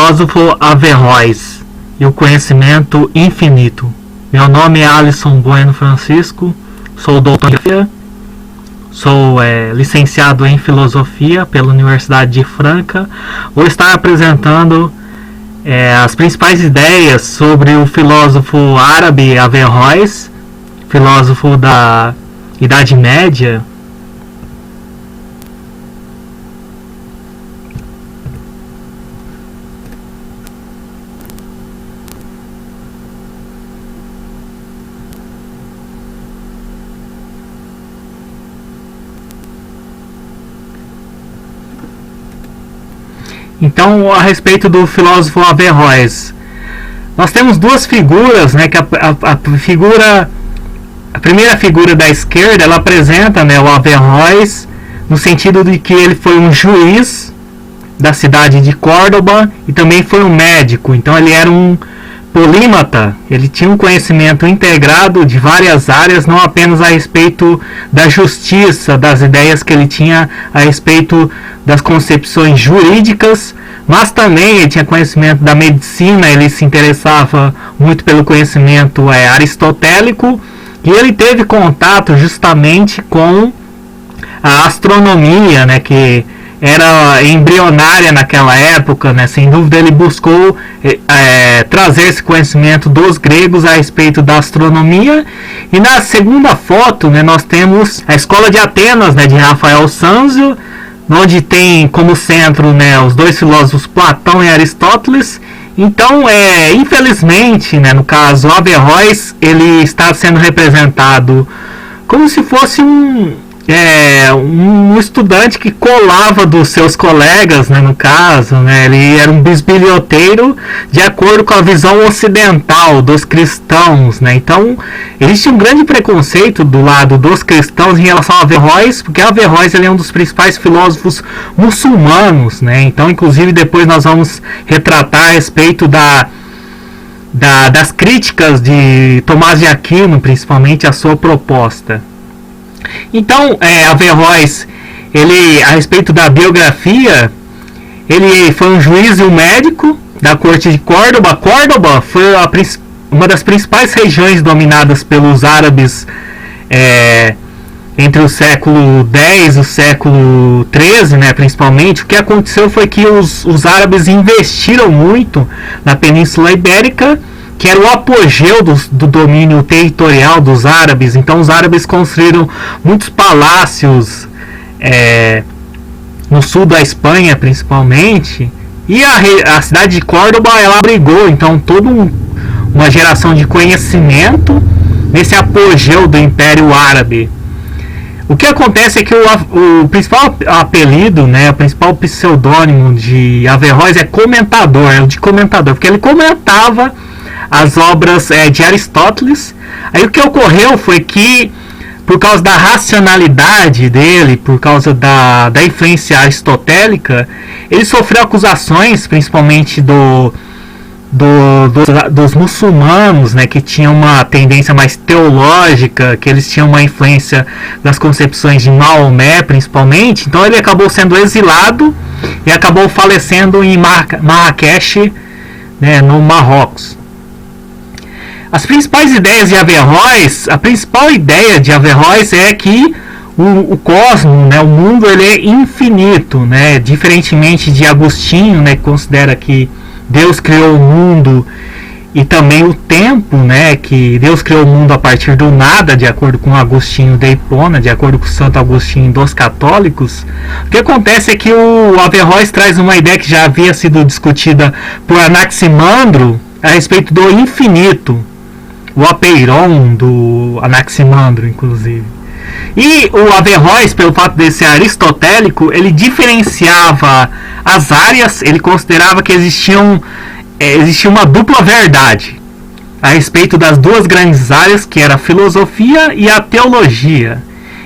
filósofo Averroes e o conhecimento infinito. Meu nome é Alisson Bueno Francisco, sou doutor em filosofia, sou licenciado em filosofia pela Universidade de Franca. Vou estar apresentando as principais ideias sobre o filósofo árabe Averroes, filósofo da Idade Média. Então, a respeito do filósofo Averroes, nós temos duas figuras, né? Que a primeira figura da esquerda, ela apresenta, né, o Averroes no sentido de que ele foi um juiz da cidade de Córdoba e também foi um médico. Então, ele era um polímata, ele tinha um conhecimento integrado de várias áreas, não apenas a respeito da justiça, das ideias que ele tinha a respeito das concepções jurídicas, mas também ele tinha conhecimento da medicina, ele se interessava muito pelo conhecimento aristotélico, e ele teve contato justamente com a astronomia, né, que era embrionária naquela época, né? Sem dúvida ele buscou trazer esse conhecimento dos gregos a respeito da astronomia. E na segunda foto, né, nós temos a Escola de Atenas, né, de Rafael Sanzio, onde tem como centro, né, os dois filósofos Platão e Aristóteles. Então, infelizmente, né, no caso Averroes, ele está sendo representado como se fosse um estudante que colava dos seus colegas, né, no caso, né, ele era um bisbilhoteiro de acordo com a visão ocidental dos cristãos, né. Então existe um grande preconceito do lado dos cristãos em relação a Averroes, porque Averroes ele é um dos principais filósofos muçulmanos, né. Então, inclusive, depois nós vamos retratar a respeito das críticas de Tomás de Aquino, principalmente a sua proposta. Então, Averroes, ele, a respeito da biografia, ele foi um juiz e um médico da corte de Córdoba. Córdoba foi uma das principais regiões dominadas pelos árabes entre o século X e o século XIII, né, principalmente. O que aconteceu foi que os árabes investiram muito na Península Ibérica, que era o apogeu do domínio territorial dos árabes. Então os árabes construíram muitos palácios no sul da Espanha, principalmente, e a cidade de Córdoba, ela abrigou então toda uma geração de conhecimento nesse apogeu do Império Árabe. O que acontece é que o principal apelido, né, o principal pseudônimo de Averroes é comentador, de comentador, porque ele comentava as obras de Aristóteles. Aí o que ocorreu foi que, por causa da racionalidade dele, por causa da influência aristotélica, ele sofreu acusações, principalmente dos muçulmanos, né, que tinham uma tendência mais teológica, que eles tinham uma influência das concepções de Maomé, principalmente. Então ele acabou sendo exilado e acabou falecendo em Marrakech, né, no Marrocos. As principais ideias de Averroes, a principal ideia de Averroes é que o cosmos, né, o mundo, ele é infinito, né, diferentemente de Agostinho, né, que considera que Deus criou o mundo e também o tempo, né, que Deus criou o mundo a partir do nada, de acordo com Agostinho de Hipona, de acordo com Santo Agostinho dos católicos. O que acontece é que o Averroes traz uma ideia que já havia sido discutida por Anaximandro a respeito do infinito, o apeiron do Anaximandro, inclusive. E o Averroes, pelo fato de ser aristotélico, ele diferenciava as áreas, ele considerava que existia uma dupla verdade a respeito das duas grandes áreas, que era a filosofia e a teologia.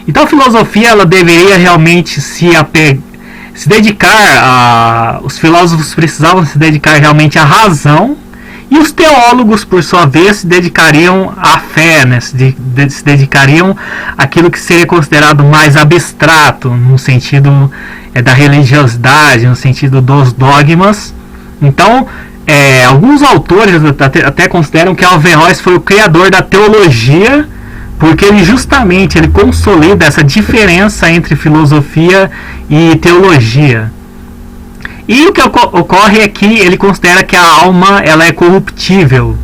Então a filosofia, ela deveria realmente se dedicar os filósofos precisavam se dedicar realmente à razão. E os teólogos, por sua vez, se dedicariam à fé, né? se dedicariam àquilo que seria considerado mais abstrato, no sentido da religiosidade, no sentido dos dogmas, Então, alguns autores até consideram que Averroes foi o criador da teologia, porque ele justamente ele consolida essa diferença entre filosofia e teologia. E o que ocorre é que ele considera que a alma ela é corruptível,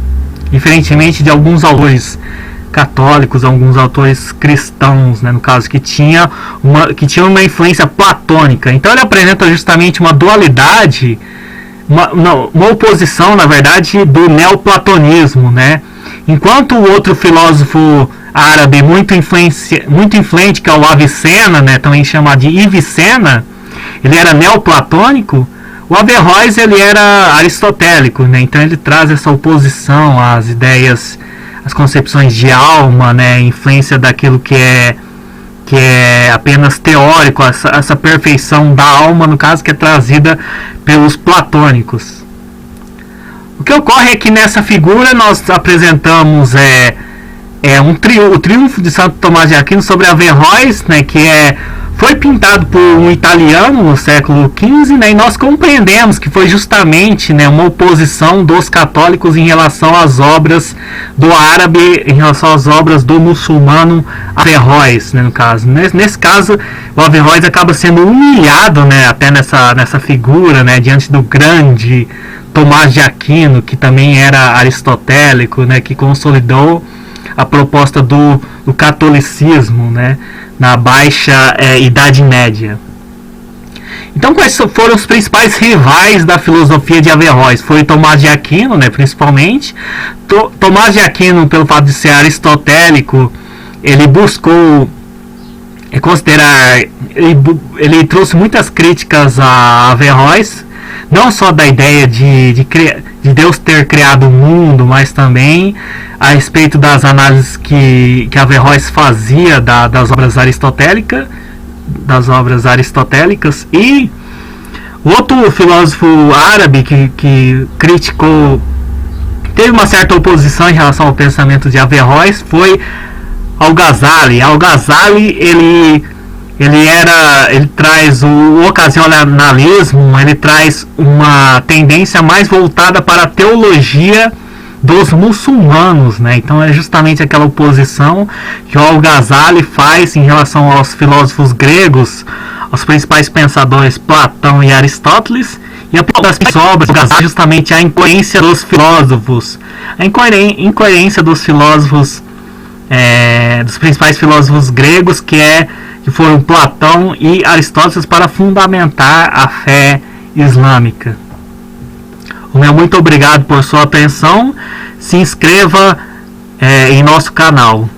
diferentemente de alguns autores católicos, alguns autores cristãos, né, no caso, que tinham uma influência platônica. Então ele apresenta justamente uma dualidade, uma oposição, na verdade, do neoplatonismo, né? Enquanto o outro filósofo árabe muito influente, que é o Avicena, né, também chamado de Avicena, ele era neoplatônico. O Averroes ele era aristotélico, né? Então ele traz essa oposição às ideias, às concepções de alma, né? Influência daquilo que é apenas teórico, essa perfeição da alma, no caso, que é trazida pelos platônicos. O que ocorre é que nessa figura nós apresentamos o triunfo de Santo Tomás de Aquino sobre Averroes, né? Que foi pintado por um italiano no século XV, né, e nós compreendemos que foi justamente, né, uma oposição dos católicos em relação às obras do árabe, em relação às obras do muçulmano Averroes, né, no caso. Nesse caso, o Averroes acaba sendo humilhado, né, até nessa figura, né, diante do grande Tomás de Aquino, que também era aristotélico, né, que consolidou a proposta do catolicismo, né, na baixa Idade Média. Então, quais foram os principais rivais da filosofia de Averroes? Foi Tomás de Aquino, né, principalmente. Tomás de Aquino, pelo fato de ser aristotélico, ele buscou considerar, ele trouxe muitas críticas a Averroes, não só da ideia de Deus ter criado o mundo, mas também a respeito das análises que Averroes fazia das obras aristotélicas. E o outro filósofo árabe que criticou, teve uma certa oposição em relação ao pensamento de Averroes, foi Al-Ghazali. Al-Ghazali ele traz o ocasionalismo, ele traz uma tendência mais voltada para a teologia dos muçulmanos, né? Então é justamente aquela oposição que o Al-Ghazali faz em relação aos filósofos gregos, aos principais pensadores Platão e Aristóteles, e a das obras do Ghazali justamente a incoerência dos filósofos, dos filósofos, dos principais filósofos gregos, que foram Platão e Aristóteles, para fundamentar a fé islâmica. O meu muito obrigado por sua atenção. Se inscreva em nosso canal.